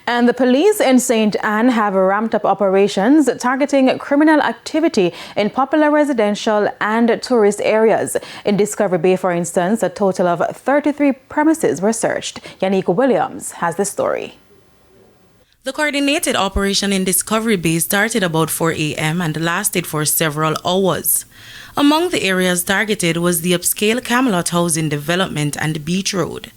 And the police in St. Anne have ramped up operations targeting criminal activity in popular residential and tourist areas. In Discovery Bay, for instance, a total of 33 premises were searched. Yannick Williams has the story. The coordinated operation in Discovery Bay started about 4 a.m. and lasted for several hours. Among the areas targeted was the upscale Camelot Housing Development and Beach Road.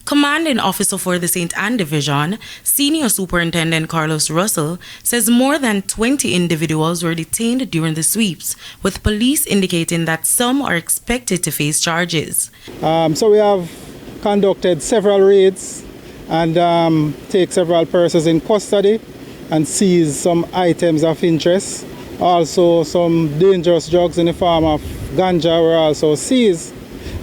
Commanding Officer for the St. Anne Division, Senior Superintendent Carlos Russell, says more than 20 individuals were detained during the sweeps, with police indicating that some are expected to face charges. So we have conducted several raids and take several persons in custody and seize some items of interest. Also, some dangerous drugs in the form of ganja were also seized.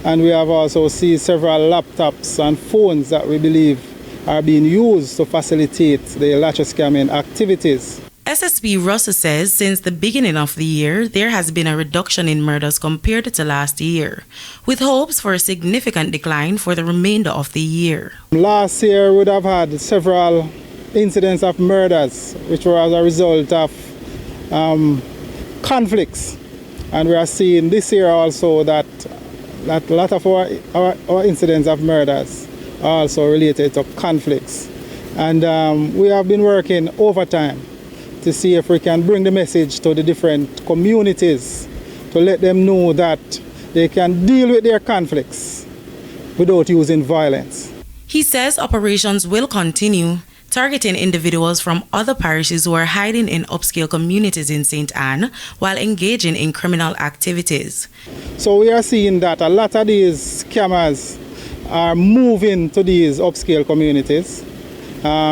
And we have also seized several laptops and phones that we believe are being used to facilitate the latch scamming activities. SSP Russell says since the beginning of the year, there has been a reduction in murders compared to last year, with hopes for a significant decline for the remainder of the year. Last year, we would have had several incidents of murders, which were as a result of conflicts. And we are seeing this year also that a lot of our incidents of murders are also related to conflicts. And we have been working overtime to see if we can bring the message to the different communities to let them know that they can deal with their conflicts without using violence. He says operations will continue, targeting individuals from other parishes who are hiding in upscale communities in St. Anne while engaging in criminal activities. So we are seeing that a lot of these scammers are moving to these upscale communities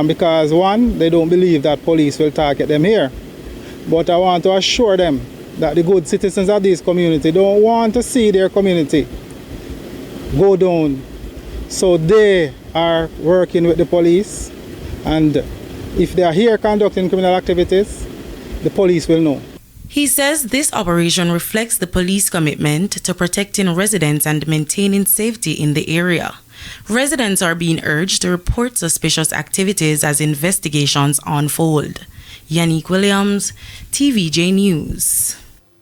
because one, they don't believe that police will target them here. But I want to assure them that the good citizens of this community don't want to see their community go down. So they are working with the police. And if they are here conducting criminal activities, the police will know. He says this operation reflects the police commitment to protecting residents and maintaining safety in the area. Residents are being urged to report suspicious activities as investigations unfold. Yannick Williams, TVJ News.